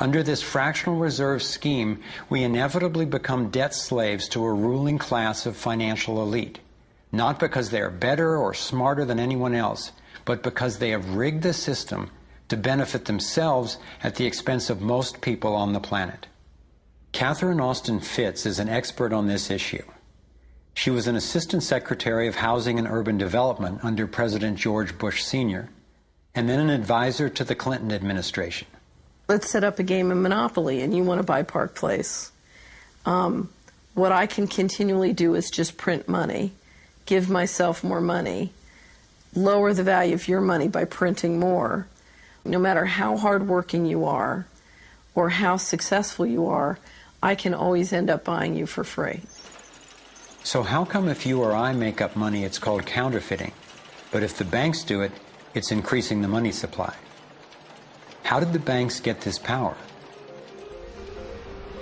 Under this fractional reserve scheme, we inevitably become debt slaves to a ruling class of financial elite, not because they are better or smarter than anyone else, but because they have rigged the system to benefit themselves at the expense of most people on the planet. Catherine Austin Fitts is an expert on this issue. She was an Assistant Secretary of Housing and Urban Development under President George Bush Sr., and then an advisor to the Clinton administration. Let's set up a game of Monopoly and you want to buy Park Place. What I can continually do is just print money, give myself more money, lower the value of your money by printing more. No matter how hardworking you are or how successful you are, I can always end up buying you for free. So how come if you or I make up money, it's called counterfeiting, but if the banks do it, it's increasing the money supply? How did the banks get this power?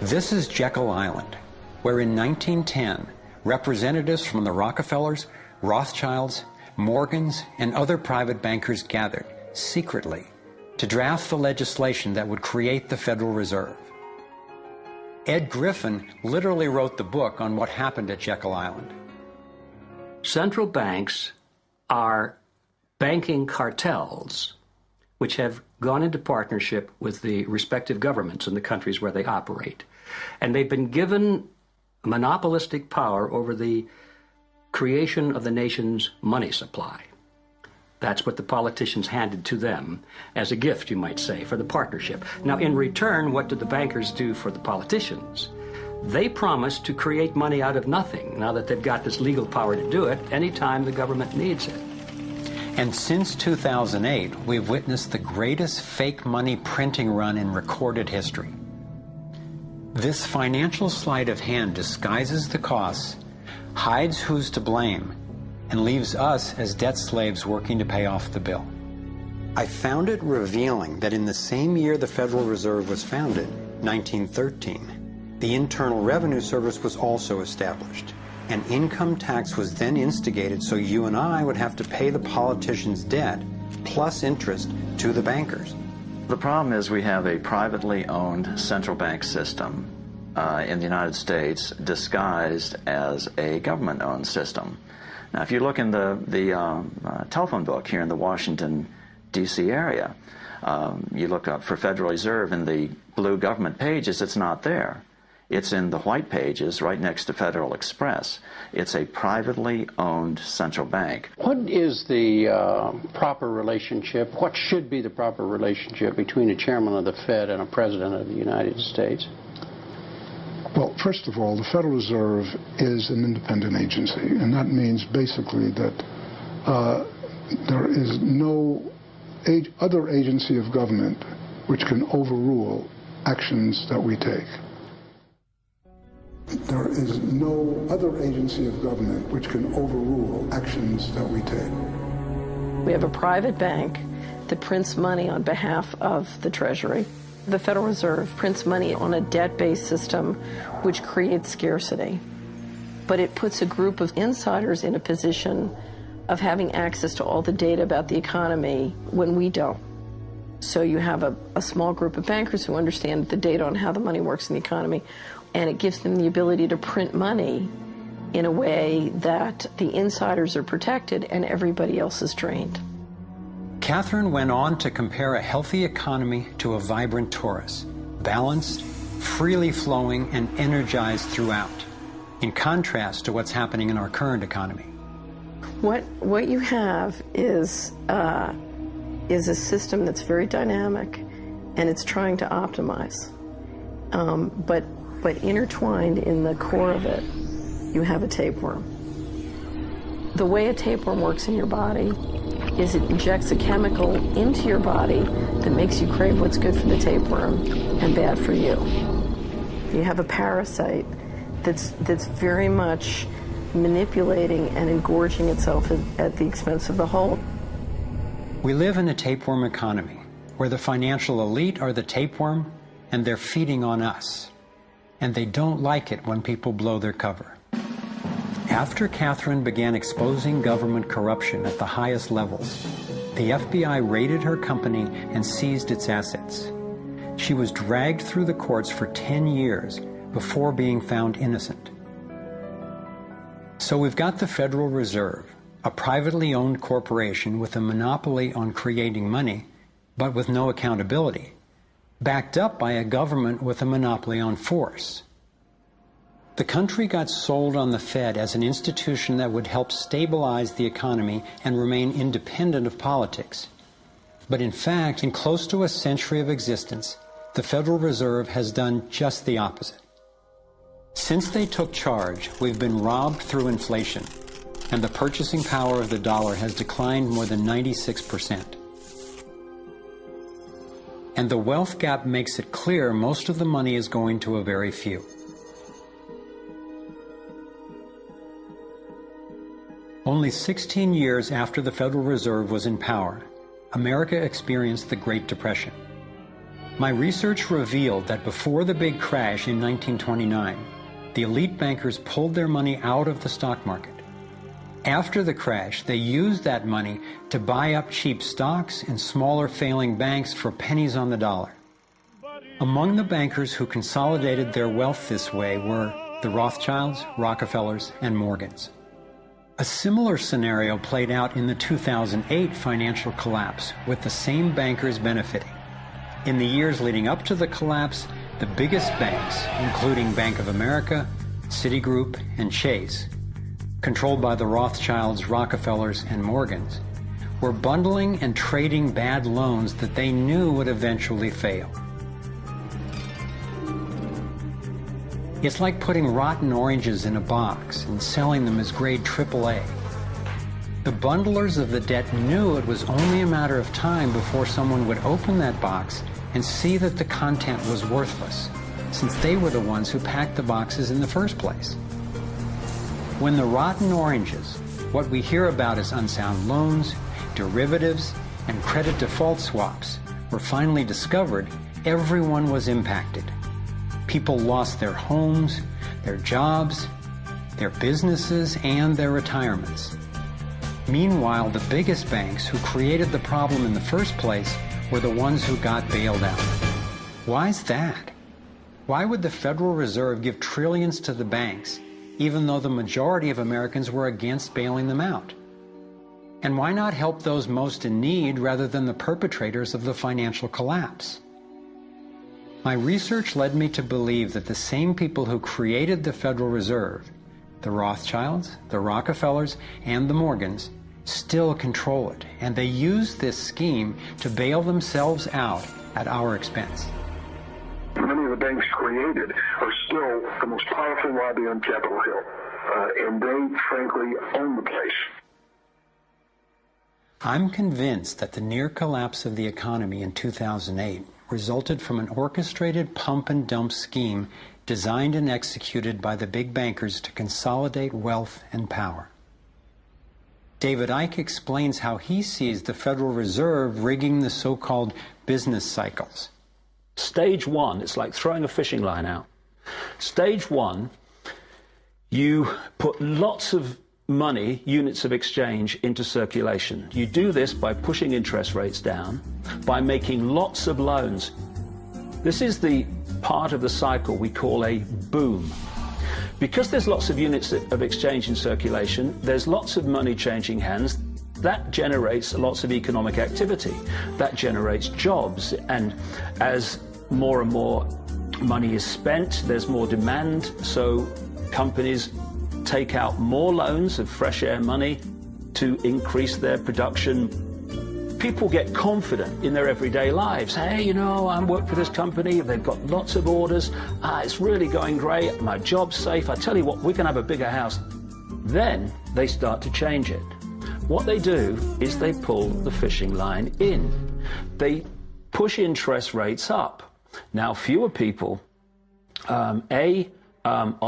This is Jekyll Island, where in 1910, representatives from the Rockefellers, Rothschilds, Morgans, and other private bankers gathered, secretly, to draft the legislation that would create the Federal Reserve. Ed Griffin literally wrote the book on what happened at Jekyll Island. Central banks are banking cartels which have gone into partnership with the respective governments in the countries where they operate. And they've been given monopolistic power over the creation of the nation's money supply. That's what the politicians handed to them as a gift, you might say, for the partnership. Now, in return, what did the bankers do for the politicians? They promised to create money out of nothing, now that they've got this legal power to do it anytime the government needs it. And since 2008, we've witnessed the greatest fake money printing run in recorded history. This financial sleight of hand disguises the costs, hides who's to blame, and leaves us as debt slaves working to pay off the bill. I found it revealing that in the same year the Federal Reserve was founded, 1913, the Internal Revenue Service was also established. An income tax was then instigated so you and I would have to pay the politicians' debt plus interest to the bankers. The problem is we have a privately owned central bank system in the United States disguised as a government-owned system. Now, if you look in the telephone book here in the Washington, D.C. area, you look up for Federal Reserve in the blue government pages, it's not there. It's in the white pages right next to Federal Express. It's a privately owned central bank. What is the proper relationship, what should be the proper relationship between a chairman of the Fed and a president of the United States? Well, first of all, the Federal Reserve is an independent agency, and that means basically that there is no other agency of government which can overrule actions that we take. There is no other agency of government which can overrule actions that we take. We have a private bank that prints money on behalf of the Treasury. The Federal Reserve prints money on a debt-based system which creates scarcity. But it puts a group of insiders in a position of having access to all the data about the economy when we don't. So you have a small group of bankers who understand the data on how the money works in the economy, and it gives them the ability to print money in a way that the insiders are protected and everybody else is drained. Catherine went on to compare a healthy economy to a vibrant torus, balanced, freely flowing, and energized throughout, in contrast to what's happening in our current economy. What you have is a system that's very dynamic, and it's trying to optimize. But intertwined in the core of it, you have a tapeworm. The way a tapeworm works in your body is it injects a chemical into your body that makes you crave what's good for the tapeworm and bad for you. You have a parasite that's very much manipulating and engorging itself at the expense of the whole. We live in a tapeworm economy where the financial elite are the tapeworm and they're feeding on us. And they don't like it when people blow their cover. After Catherine began exposing government corruption at the highest levels, the FBI raided her company and seized its assets. She was dragged through the courts for 10 years before being found innocent. So we've got the Federal Reserve, a privately owned corporation with a monopoly on creating money, but with no accountability, backed up by a government with a monopoly on force. The country got sold on the Fed as an institution that would help stabilize the economy and remain independent of politics. But in fact, in close to a century of existence, the Federal Reserve has done just the opposite. Since they took charge, we've been robbed through inflation, and the purchasing power of the dollar has declined more than 96%. And the wealth gap makes it clear most of the money is going to a very few. Only 16 years after the Federal Reserve was in power, America experienced the Great Depression. My research revealed that before the big crash in 1929, the elite bankers pulled their money out of the stock market. After the crash, they used that money to buy up cheap stocks and smaller failing banks for pennies on the dollar. Among the bankers who consolidated their wealth this way were the Rothschilds, Rockefellers, and Morgans. A similar scenario played out in the 2008 financial collapse, with the same bankers benefiting. In the years leading up to the collapse, the biggest banks, including Bank of America, Citigroup, and Chase, controlled by the Rothschilds, Rockefellers, and Morgans, were bundling and trading bad loans that they knew would eventually fail. It's like putting rotten oranges in a box and selling them as grade AAA. The bundlers of the debt knew it was only a matter of time before someone would open that box and see that the content was worthless, since they were the ones who packed the boxes in the first place. When the rotten oranges, what we hear about as unsound loans, derivatives, and credit default swaps, were finally discovered, everyone was impacted. People lost their homes, their jobs, their businesses, and their retirements. Meanwhile, the biggest banks who created the problem in the first place were the ones who got bailed out. Why's that? Why would the Federal Reserve give trillions to the banks, even though the majority of Americans were against bailing them out? And why not help those most in need rather than the perpetrators of the financial collapse? My research led me to believe that the same people who created the Federal Reserve, the Rothschilds, the Rockefellers, and the Morgans, still control it, and they use this scheme to bail themselves out at our expense. Many of the banks created are still the most powerful lobby on Capitol Hill, and they, frankly, own the place. I'm convinced that the near collapse of the economy in 2008 resulted from an orchestrated pump-and-dump scheme designed and executed by the big bankers to consolidate wealth and power. David Icke explains how he sees the Federal Reserve rigging the so-called business cycles. Stage one, it's like throwing a fishing line out. Stage one, you put lots of money, units of exchange, into circulation. You do this by pushing interest rates down, by making lots of loans. This is the part of the cycle we call a boom. Because there's lots of units of exchange in circulation, there's lots of money changing hands. That generates lots of economic activity. That generates jobs. And as more and more money is spent, there's more demand, so companies take out more loans of fresh air money to increase their production. People get confident in their everyday lives. Hey, you know, I work for this company, they've got lots of orders, it's really going great, my job's safe, I tell you what, we can have a bigger house. Then they start to change it. What they do is they pull the fishing line in. They push interest rates up. Now, fewer people, are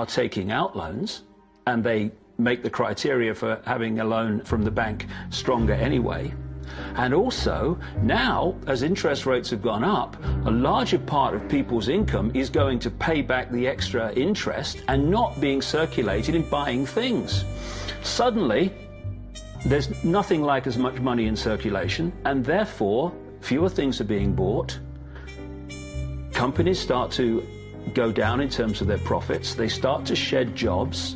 taking out loans, and they make the criteria for having a loan from the bank stronger anyway. And also, now, as interest rates have gone up, a larger part of people's income is going to pay back the extra interest and not being circulated in buying things. Suddenly, there's nothing like as much money in circulation, and therefore, fewer things are being bought. companies start to go down in terms of their profits, they start to shed jobs,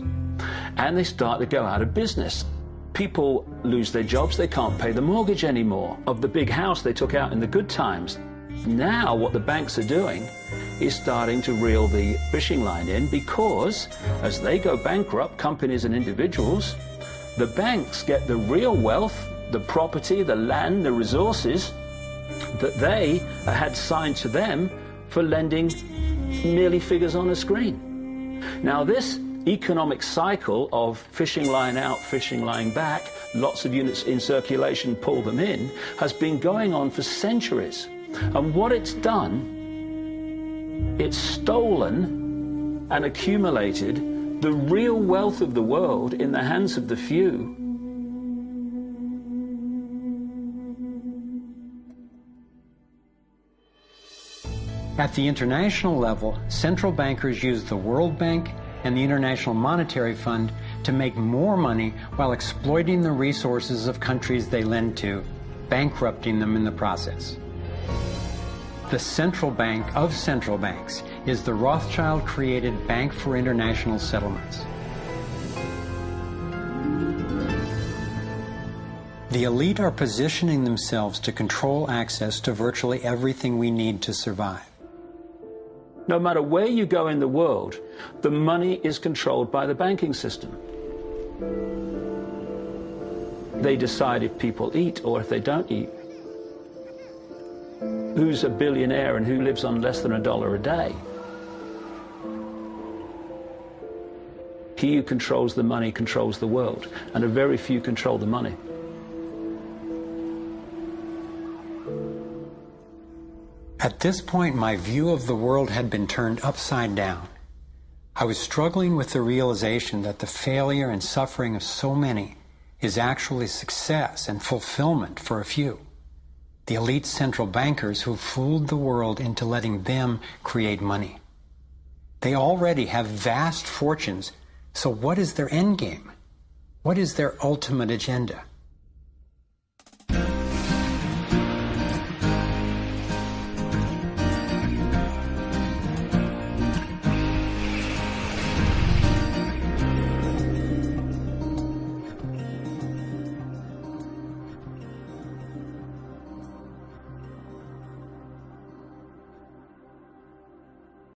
and they start to go out of business. People lose their jobs, they can't pay the mortgage anymore of the big house they took out in the good times. Now what the banks are doing is starting to reel the fishing line in, because as they go bankrupt, companies and individuals, the banks get the real wealth, the property, the land, the resources that they had signed to them for lending merely figures on a screen. Now this economic cycle of fishing line out, fishing line back, lots of units in circulation, pull them in, has been going on for centuries. And what it's done, it's stolen and accumulated the real wealth of the world in the hands of the few. At the international level, central bankers use the World Bank and the International Monetary Fund to make more money while exploiting the resources of countries they lend to, bankrupting them in the process. The central bank of central banks is the Rothschild-created Bank for International Settlements. The elite are positioning themselves to control access to virtually everything we need to survive. No matter where you go in the world, the money is controlled by the banking system. They decide if people eat or if they don't eat. Who's a billionaire and who lives on less than $1 a day? He who controls the money controls the world, and a very few control the money. At this point, my view of the world had been turned upside down. I was struggling with the realization that the failure and suffering of so many is actually success and fulfillment for a few. The elite central bankers who fooled the world into letting them create money. They already have vast fortunes, so what is their end game? What is their ultimate agenda?